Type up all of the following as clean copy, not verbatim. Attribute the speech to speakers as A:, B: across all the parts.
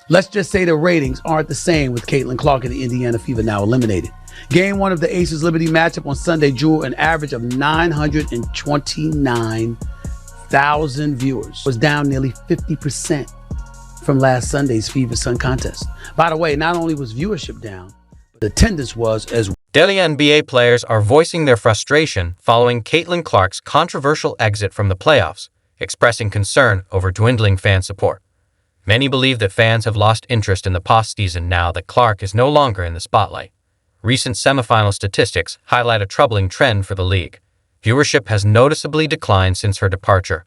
A: Let's just say the ratings aren't the same with Caitlin Clark and the Indiana Fever now eliminated. Game 1 of the Aces Liberty matchup on Sunday drew an average of 929,000 viewers. Was down nearly 50% from last Sunday's Fever Sun contest. By the way, not only was viewership down, but attendance was as well.
B: WNBA players are voicing their frustration following Caitlin Clark's controversial exit from the playoffs, expressing concern over dwindling fan support. Many believe that fans have lost interest in the postseason now that Clark is no longer in the spotlight. Recent semifinal statistics highlight a troubling trend for the league. Viewership has noticeably declined since her departure,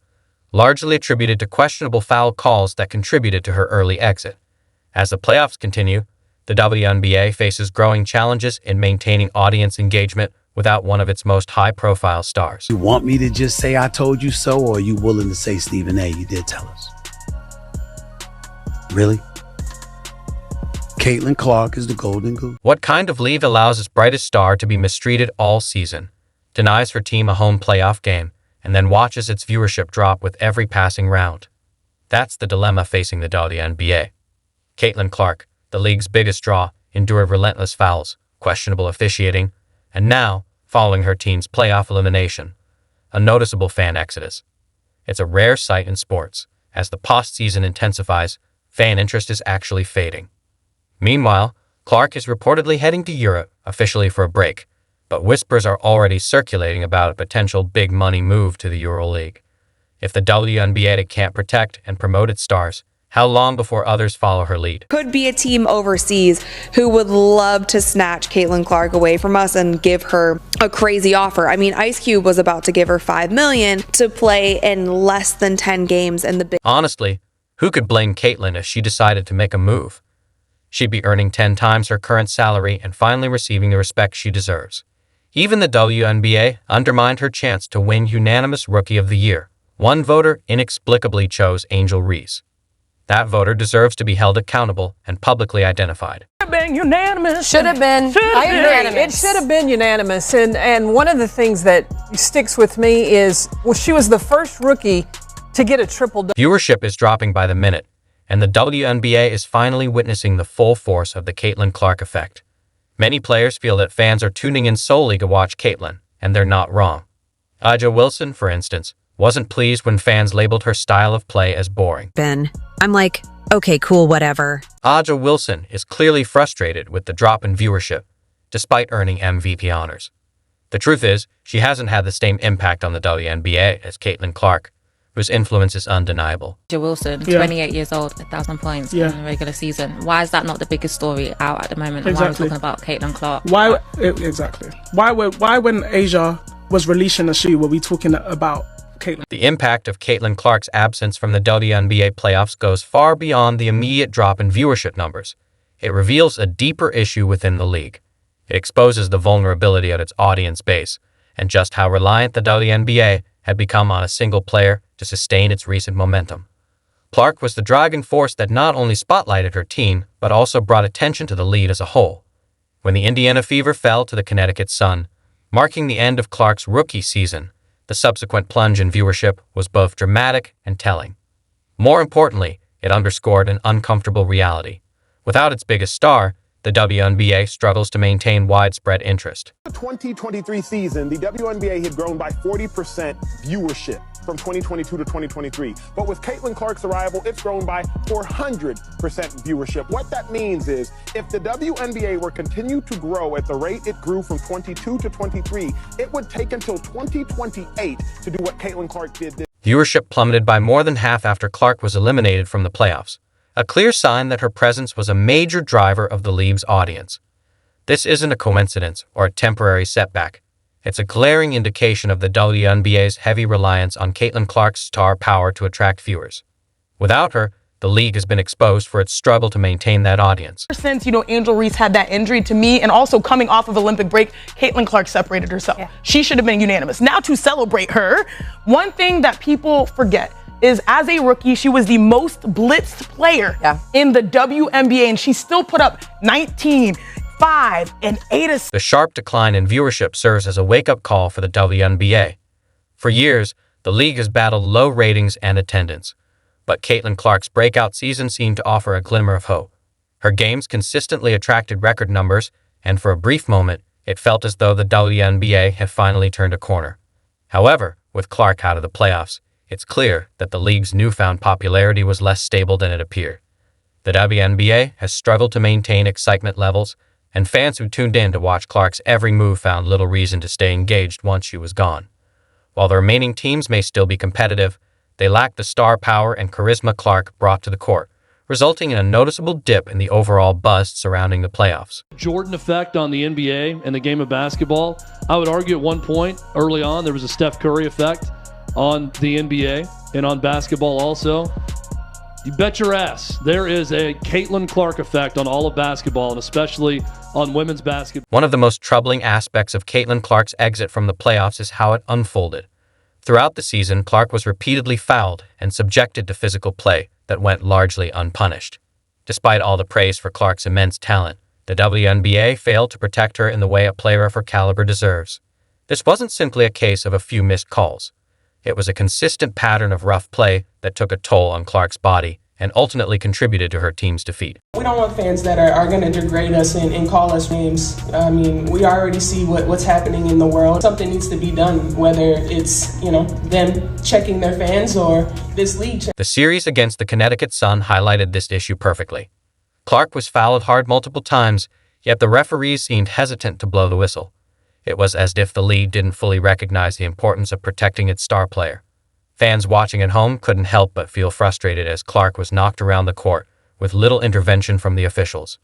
B: largely attributed to questionable foul calls that contributed to her early exit. As the playoffs continue, the WNBA faces growing challenges in maintaining audience engagement without one of its most high-profile stars.
A: You want me to just say I told you so, or are you willing to say, Stephen A., you did tell us? Really? Caitlin Clark is the golden goose.
B: What kind of league allows its brightest star to be mistreated all season, denies her team a home playoff game, and then watches its viewership drop with every passing round? That's the dilemma facing the WNBA. Caitlin Clark, the league's biggest draw, endured relentless fouls, questionable officiating, and now, following her team's playoff elimination, a noticeable fan exodus. It's a rare sight in sports. As the postseason intensifies, fan interest is actually fading. Meanwhile, Clark is reportedly heading to Europe, officially for a break, but whispers are already circulating about a potential big-money move to the EuroLeague. If the WNBA can't protect and promote its stars, how long before others follow her lead?
C: Could be a team overseas who would love to snatch Caitlin Clark away from us and give her a crazy offer. I mean, Ice Cube was about to give her $5 million to play in less than 10 games in the big.
B: Honestly, who could blame Caitlin if she decided to make a move? She'd be earning 10 times her current salary and finally receiving the respect she deserves. Even the WNBA undermined her chance to win unanimous Rookie of the Year. One voter inexplicably chose Angel Reese. That voter deserves to be held accountable and publicly identified.
D: Should have been unanimous.
E: Should have been. I agree. It should have been unanimous. And one of the things that sticks with me is, well, she was the first rookie to get a triple-double.
B: Viewership is dropping by the minute, and the WNBA is finally witnessing the full force of the Caitlin Clark effect. Many players feel that fans are tuning in solely to watch Caitlin, and they're not wrong. Aja Wilson, for instance, wasn't pleased when fans labeled her style of play as boring.
F: I'm like, okay, cool, whatever.
B: Aja Wilson is clearly frustrated with the drop in viewership, despite earning MVP honors. The truth is, she hasn't had the same impact on the WNBA as Caitlin Clark, whose influence is undeniable.
G: Aja Wilson, 28 years old, 1,000 points in the regular season. Why is that not the biggest story out at the moment?
D: Exactly.
G: Why are we talking about Caitlin Clark?
D: Exactly. Why when Aja was releasing a shoe, were we talking about Caitlin?
B: The impact of Caitlin Clark's absence from the WNBA playoffs goes far beyond the immediate drop in viewership numbers. It reveals a deeper issue within the league. It exposes the vulnerability of its audience base and just how reliant the WNBA had become on a single player to sustain its recent momentum. Clark was the driving force that not only spotlighted her team, but also brought attention to the league as a whole. When the Indiana Fever fell to the Connecticut Sun, marking the end of Clark's rookie season, the subsequent plunge in viewership was both dramatic and telling. More importantly, it underscored an uncomfortable reality. Without its biggest star, the WNBA struggles to maintain widespread interest.
H: The 2023 season, the WNBA had grown by 40% viewership from 2022 to 2023. But with Caitlin Clark's arrival, it's grown by 400% viewership. What that means is if the WNBA were continue to grow at the rate it grew from 22 to 23, it would take until 2028 to do what Caitlin Clark did this.
B: Viewership plummeted by more than half after Clark was eliminated from the playoffs, a clear sign that her presence was a major driver of the league's audience. This isn't a coincidence or a temporary setback. It's a glaring indication of the WNBA's heavy reliance on Caitlin Clark's star power to attract viewers. Without her, the league has been exposed for its struggle to maintain that audience.
D: Since, Angel Reese had that injury, to me, and also coming off of Olympic break, Caitlin Clark separated herself. Yeah. She should have been unanimous. Now to celebrate her, one thing that people forget is as a rookie, she was the most blitzed player in the WNBA, and she still put up 19, 5, and 8 assists.
B: The sharp decline in viewership serves as a wake-up call for the WNBA. For years, the league has battled low ratings and attendance. But Caitlin Clark's breakout season seemed to offer a glimmer of hope. Her games consistently attracted record numbers, and for a brief moment, it felt as though the WNBA had finally turned a corner. However, with Clark out of the playoffs, it's clear that the league's newfound popularity was less stable than it appeared. The WNBA has struggled to maintain excitement levels, and fans who tuned in to watch Clark's every move found little reason to stay engaged once she was gone. While the remaining teams may still be competitive, they lack the star power and charisma Clark brought to the court, resulting in a noticeable dip in the overall buzz surrounding the playoffs.
I: Jordan effect on the NBA and the game of basketball. I would argue at one point early on there was a Steph Curry effect on the NBA and on basketball also. You bet your ass there is a Caitlin Clark effect on all of basketball, and especially on women's basketball.
B: One of the most troubling aspects of Caitlin Clark's exit from the playoffs is how it unfolded. Throughout the season, Clark was repeatedly fouled and subjected to physical play that went largely unpunished. Despite all the praise for Clark's immense talent, the WNBA failed to protect her in the way a player of her caliber deserves. This wasn't simply a case of a few missed calls. It was a consistent pattern of rough play that took a toll on Clark's body and ultimately contributed to her team's defeat.
J: We don't want fans that are going to degrade us and call us names. I mean, we already see what's happening in the world. Something needs to be done, whether it's, them checking their fans or this league.
B: The series against the Connecticut Sun highlighted this issue perfectly. Clark was fouled hard multiple times, yet the referees seemed hesitant to blow the whistle. It was as if the league didn't fully recognize the importance of protecting its star player. Fans watching at home couldn't help but feel frustrated as Clark was knocked around the court with little intervention from the officials.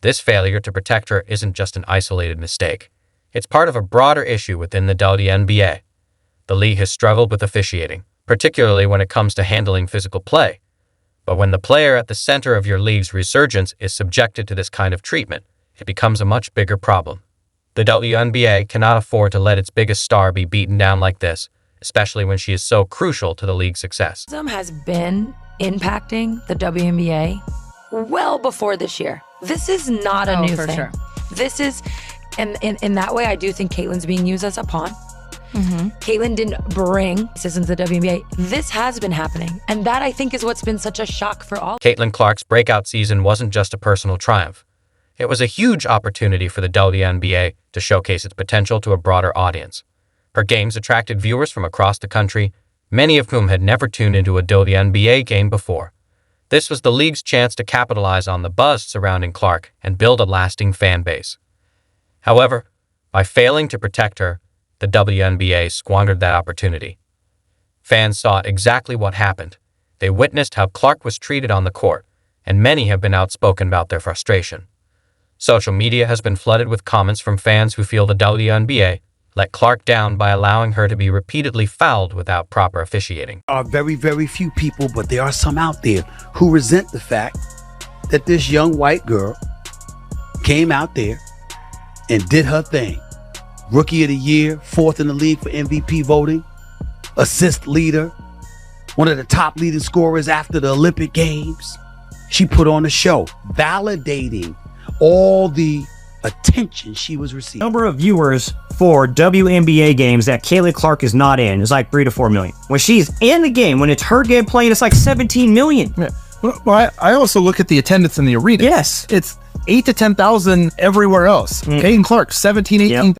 B: This failure to protect her isn't just an isolated mistake. It's part of a broader issue within the WNBA. The league has struggled with officiating, particularly when it comes to handling physical play. But when the player at the center of your league's resurgence is subjected to this kind of treatment, it becomes a much bigger problem. The WNBA cannot afford to let its biggest star be beaten down like this, especially when she is so crucial to the league's success.
K: Has been impacting the WNBA well before this year. This is not a new thing. Sure. This is, and in that way, I do think Caitlin's being used as a pawn. Caitlin didn't bring citizens to the WNBA. This has been happening, and that I think is what's been such a shock for all.
B: Caitlin Clark's breakout season wasn't just a personal triumph. It was a huge opportunity for the WNBA to showcase its potential to a broader audience. Her games attracted viewers from across the country, many of whom had never tuned into a WNBA game before. This was the league's chance to capitalize on the buzz surrounding Clark and build a lasting fan base. However, by failing to protect her, the WNBA squandered that opportunity. Fans saw exactly what happened. They witnessed how Clark was treated on the court, and many have been outspoken about their frustration. Social media has been flooded with comments from fans who feel the WNBA let Clark down by allowing her to be repeatedly fouled without proper officiating.
A: There are very, very few people, but there are some out there who resent the fact that this young white girl came out there and did her thing. Rookie of the year, 4th in the league for MVP voting, assist leader, one of the top leading scorers after the Olympic Games. She put on a show, validating all the attention she was receiving.
L: Number of viewers for WNBA games that Caitlin Clark is not in is like 3 to 4 million. When she's in the game, when it's her game playing, it's like 17 million.
M: Yeah. Well, I also look at the attendance in the arena.
L: Yes.
M: It's 8 to 10,000 everywhere else. Caitlin Clark, 17, 18. Yep.